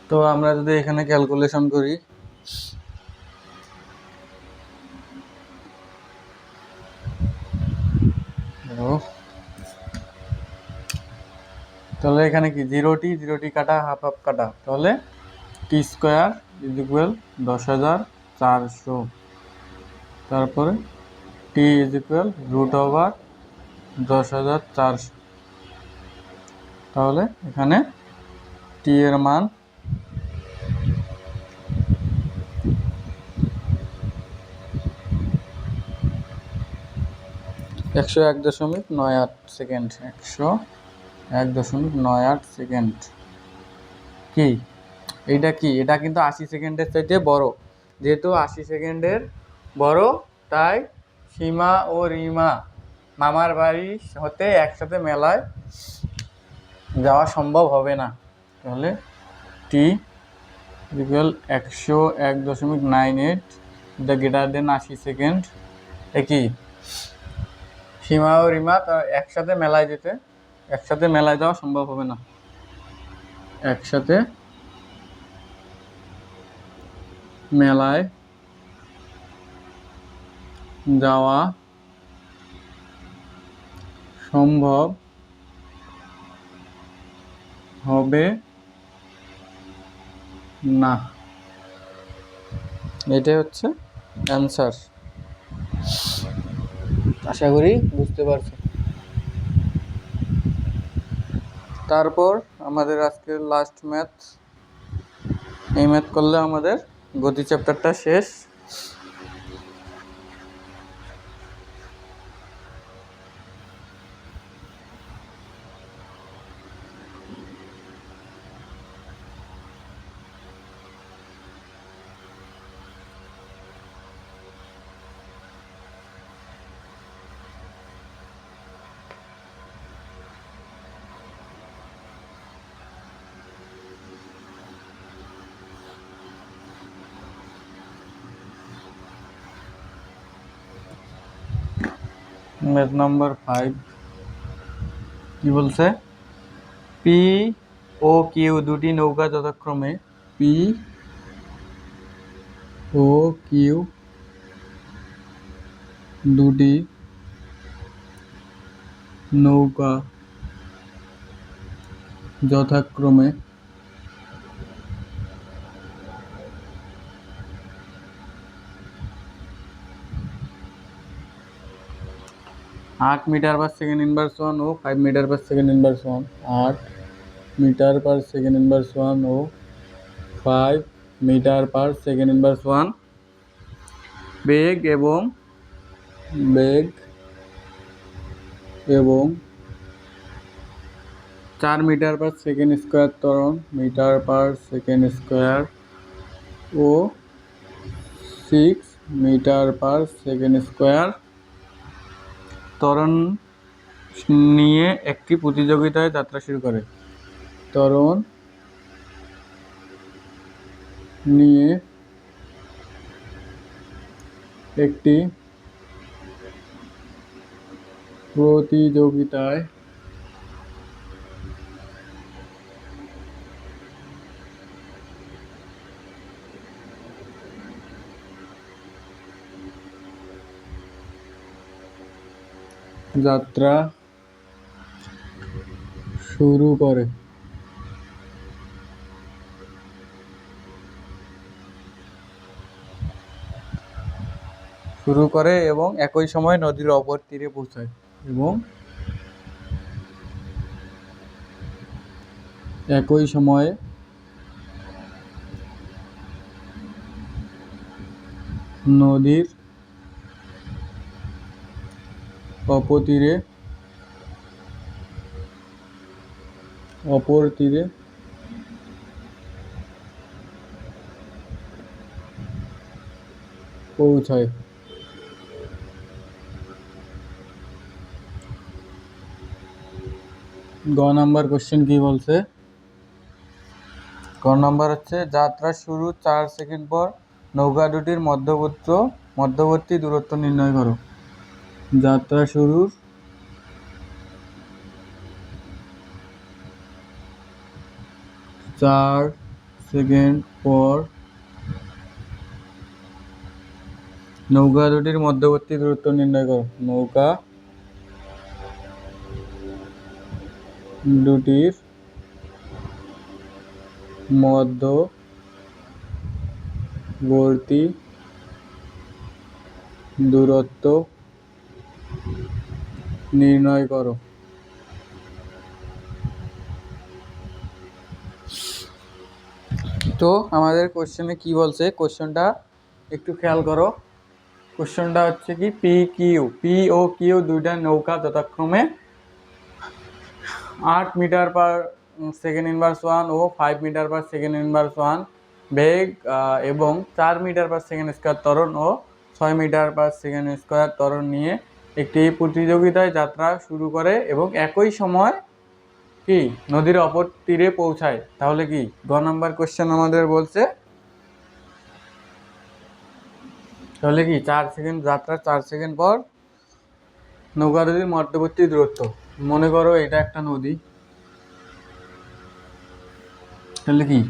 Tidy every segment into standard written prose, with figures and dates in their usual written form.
তো আমরা যদি এখানে ক্যালকুলেশন করি, তাহলে এখানে কি জিরোটি কাটা, হাফ হাফ কাটা, তাহলে টি স্কোয়ার ইজ ইকুয়াল 10,400, তারপরে টি ইজ ইকুয়াল √ওভার 10,400। তাহলে এখানে টি এর মান 101.98 সেকেন্ড। 101.98 সেকেন্ড। কি এইটা? কি এটা? কিন্তু 80 সেকেন্ডের চাইতে বড়। যেহেতু 80 সেকেন্ডের বড়, তাই সীমা ও রিমা মামার বাড়ি হতে একসাথে মেলায় যাওয়া সম্ভব হবে না। তাহলে টি ইকুয়াল 101.98 এটা গ্রেটার দেন 80 সেকেন্ড। একই সীমা ও রিমা একসাথে মেলায় যাওয়া সম্ভব হবে না। একসাথে মেলায় যাওয়া সম্ভব হবে না। এটাই হচ্ছে অ্যান্সার। আশা করি বুঝতে পারছো। তারপর আমাদের আজকের লাস্ট ম্যাথ। এই ম্যাথ করলে আমাদের গতি চ্যাপ্টারটা শেষ। ম্যাথ নাম্বার 5 কি বলছে? পি ও কিউ দুটি নৌকা যথাক্রমে পি ও কিউ দুটি নৌকা যথাক্রমে 8 মিটার পার সেকেন্ড ইনভার্স 1 ও 5 metre per second inverse 1, 8 metre per second inverse 1 ও 5 মিটার পার সেকেন্ড ইনভার্স 1 বেগ এবং 4 মিটার পার সেকেন্ড স্কোয়ার ত্বরণ মিটার পার সেকেন্ড স্কোয়ার ও 6 মিটার পার সেকেন্ড স্কোয়ার ত্বরণ নিয়ে একটি প্রতিযোগিতায় যাত্রা শুরু করে। ত্বরণ নিয়ে একটি প্রতিযোগিতায় যাত্রা শুরু করে এবং একই সময় নদীর অপর তীরে পৌঁছায় এবং একই সময়ে নদীর অপর তীরে পৌঁছায়। গ নাম্বার কোশ্চেন কি বলছে? গ নাম্বার হচ্ছে যাত্রা শুরু 4 সেকেন্ড পর নৌকা দুটির মধ্যবর্তী দূরত্ব নির্ণয় করো। যাত্রা শুরুর 4 সেকেন্ড পর নৌকা দুটির মধ্যবর্তী দূরত্ব নির্ণয় করো। নৌকা দুটির মধ্যবর্তী দূরত্ব নির্ণয় করো। তো আমাদের কোশ্চেনে কি বলছে, কোশ্চেনটা একটু খেয়াল করো। কোশ্চেনটা হচ্ছে কি পি ও কিউ দুইটা নৌকা যথাক্রমে 8 মিটার পার সেকেন্ড ইনভার্স 1 ও 5 মিটার পার সেকেন্ড ইনভার্স 1 বেগ এবং 4 মিটার পার সেকেন্ড স্কোয়ার ত্বরণ ও 6 মিটার পার সেকেন্ড স্কোয়ার ত্বরণ নিয়ে একটি প্রতিযোগিতায় যাত্রা শুরু করে এবং একই সময় কি নদীর অপর তীরে পৌঁছায়। তাহলে কি গ নাম্বার কোশ্চেন আমাদের বলছে, তাহলে কি 4 সেকেন্ড যাত্রা 4 সেকেন্ড পর নৌকা নদীর মধ্যবর্তী দূরত্ব। মনে করো এটা একটা নদী, তাহলে কি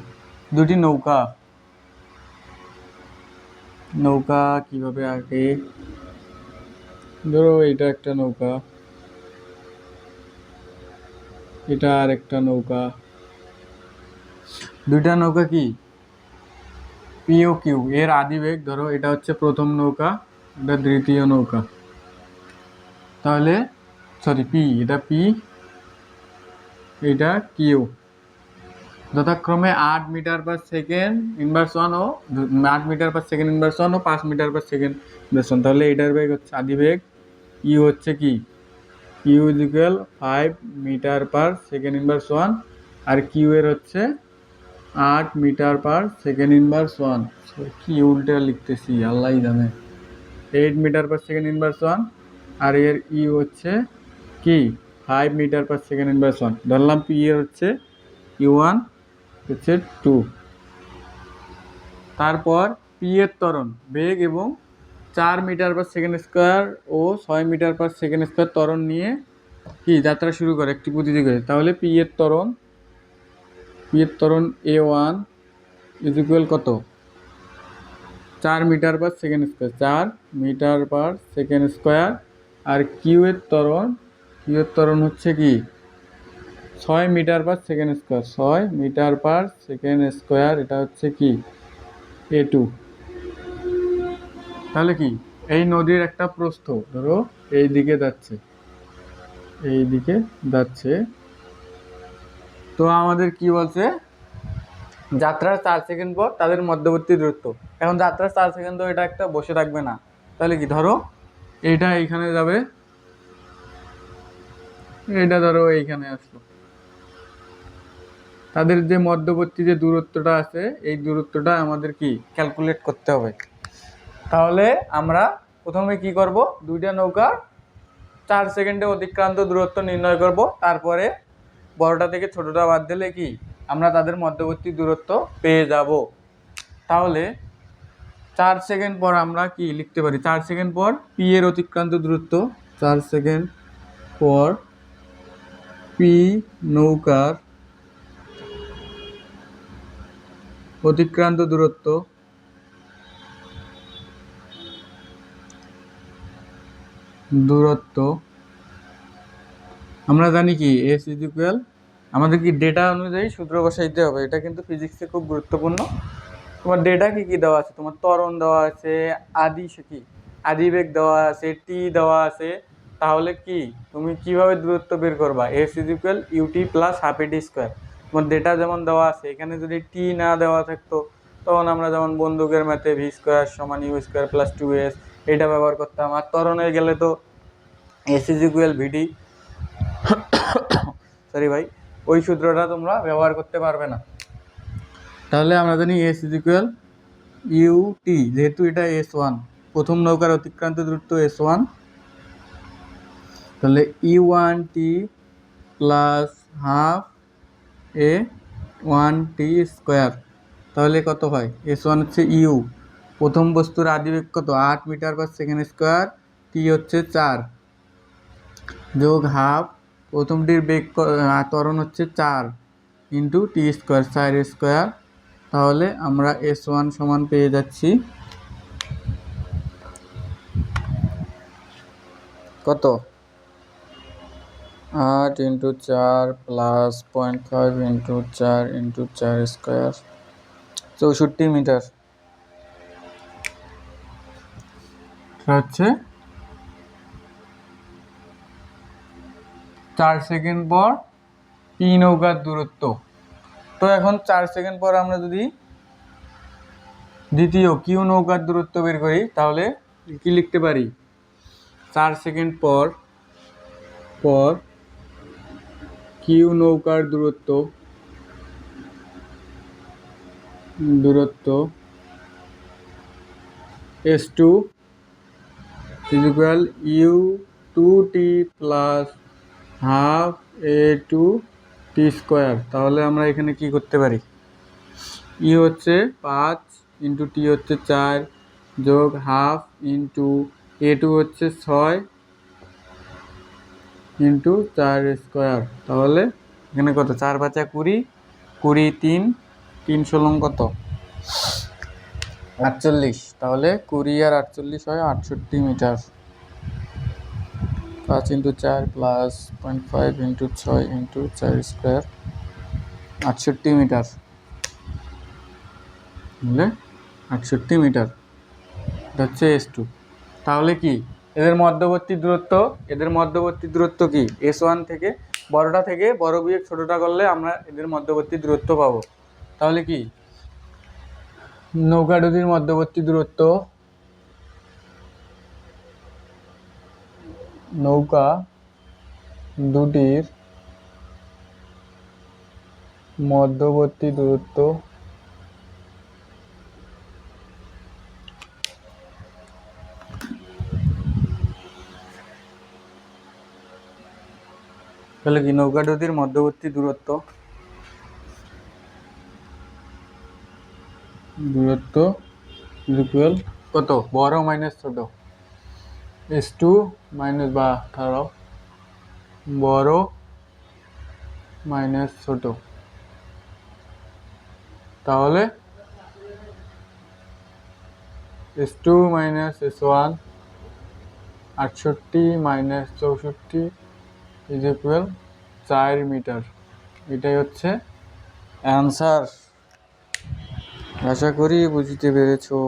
দুটি নৌকা কিভাবে আঁকে, ধরো এটা একটা নৌকা, এটা আর একটা নৌকা, দুইটা নৌকা কি পি ও কিউ এর আদিবেগ, ধরো এটা হচ্ছে প্রথম নৌকা, এটা দ্বিতীয় নৌকা, তাহলে পি, এটা পি, এটা কিউ, যথাক্রমে 8 মিটার পার সেকেন্ড ইনভার্স 1 ও 8 মিটার পার সেকেন্ড ইনভার্স 1 ও 5 মিটার পার সেকেন্ড ইনভার্স 1। তাহলে এটার বেগ হচ্ছে আদিবেগ, ইউ হচ্ছে কি U is equal 5 metre per second inverse 1 আর কিউ এর হচ্ছে 8 মিটার পার সেকেন্ড ইনভার্স 1। কি উল্টা লিখতেছি আল্লাহই জানে। 8 মিটার পার সেকেন্ড ইনভার্স 1 আর এর ইউ হচ্ছে কি 5 মিটার পার সেকেন্ড ইনভার্স 1। ধরলাম পি এর হচ্ছে ইউ1 হচ্ছে 2। তারপর পি এর ত্বরণ বেগ এবং 4 মিটার পার সেকেন্ড স্কোয়ার ও 6 মিটার পার সেকেন্ড স্কোয়ার ত্বরণ নিয়ে কি যাত্রা শুরু করে একটি প্রতিযোগিতা। তাহলে পি এর ত্বরণ a1 ইজ ইকুয়াল কত 4 metre per second square, 4 metre per second square. আর কিউ এর ত্বরণ হচ্ছে কি 6 metre per second square, 6 metre per second square, এটা হচ্ছে কি a2। তাহলে কি এই নদীর একটা প্রস্থ ধরো এই দিকে যাচ্ছে, তো আমাদের কি বলছে যাত্রার 4 সেকেন্ড পর তাদের মধ্যবর্তী দূরত্ব। এখন যাত্রার 4 সেকেন্ড তো এটা একটা বসে থাকবে না, তাহলে কি ধরো এইটা এইখানে যাবে, এটা ধরো এইখানে আসলো, তাদের যে মধ্যবর্তী যে দূরত্বটা আছে এই দূরত্বটা আমাদের কি ক্যালকুলেট করতে হবে। তাহলে আমরা প্রথমে কি করব, দুইটা নৌকা 4 সেকেন্ডে অতিক্রান্ত দূরত্ব নির্ণয় করব, তারপরে বড়টা থেকে ছোটটা বাদ দিলে কি আমরা তাদের মধ্যবর্তী দূরত্ব পেয়ে যাব। তাহলে 4 সেকেন্ড পর আমরা কি লিখতে পারি, 4 সেকেন্ড পর পি এর অতিক্রান্ত দূরত্ব, 4 সেকেন্ড পর পি নৌকার অতিক্রান্ত দূরত্ব আমরা জানি কি এস ইজ ইকুয়াল, আমাদের কি ডেটা অনুযায়ী সূত্র বসাইতে হবে। এটা কিন্তু ফিজিক্সে খুব গুরুত্বপূর্ণ। তোমার ডেটা কি কি দেওয়া আছে, তোমার ত্বরণ দেওয়া আছে, আদিবেগ দেওয়া আছে, টি দেওয়া আছে। তাহলে কি তুমি কিভাবে দূরত্ব বের করবা, S is equal UT plus half AT square. তোমার ডেটা যেমন দেওয়া আছে, এখানে যদি টি না দেওয়া থাকতো তখন আমরা যেমন বন্দুকের ম্যাথে ভি স্কোয়ার সমান ইউ স্কোয়ার প্লাস 2s এটা ব্যবহার করতাম। আর ত্বরণে গেলে তো S is equal VD, sorry ভাই, ওই সূত্রটা তোমরা ব্যবহার করতে পারবে না। তাহলে আমরা জানি এস ইজ ইকুয়াল ইউটি, যেহেতু এটা S1 প্রথম নৌকার অতিক্রান্ত দূরত্ব S1, তাহলে E1t plus half A1t square, তাহলে কত হয়, S1 হচ্ছে ইউ, প্রথম বস্তুর আদিবেগ কত 8 মিটার পার সেকেন্ড স্কোয়ার, টি হচ্ছে 4 যোগ হাফ, প্রথমটির বেগ ত্বরণ হচ্ছে 4 ইন্টু টি স্কোয়ার 4 স্কোয়ার, তাহলে আমরা S1 সমান পেয়ে যাচ্ছি কত 8 × 4 প্লাস 0.5 × 4 × 4 স্কোয়ার 64 মিটার। হচ্ছে 4 সেকেন্ড পর পি নৌকার দূরত্ব। তো এখন 4 সেকেন্ড পর আমরা যদি দ্বিতীয় কিউ নৌকার দূরত্ব বের করি তাহলে কি লিখতে পারি? 4 সেকেন্ড পর কিউ নৌকার দূরত্ব S2 equal U2T plus half A2T square. তাহলে আমরা এখানে কি করতে পারি? ইউ হচ্ছে 5 × T হচ্ছে 4 যোগ হাফ ইন্টু A2 হচ্ছে 6 × 4 স্কোয়ার। তাহলে এখানে কত? 4 5 20, 20 3 3 ষোলং কত? 48। তাহলে 20 আর 48 হয় 68 মিটার। 5 × 4 plus 0.5 × 6 × 4 square 68 metre. বুঝলে 68 মিটার এটা হচ্ছে S2। তাহলে কি এদের মধ্যবর্তী দূরত্ব কি? S1 থেকে বড়টা থেকে বড় বিয়োগ ছোটটা করলে আমরা এদের মধ্যবর্তী দূরত্ব পাবো। তাহলে কি নৌকা দুটির মধ্যবর্তী দূরত্ব তাহলে কি নৌকা দুটির মধ্যবর্তী দূরত্ব ইকুয়াল কত? বড় মাইনাস ছোট S2 মাইনাস বা ধরো বড় মাইনাস ছোট। তাহলে S2 minus S1 68 minus 64 equal 4 metre. এটাই হচ্ছে অ্যান্সার। আশা করি বুঝতে পেরেছো।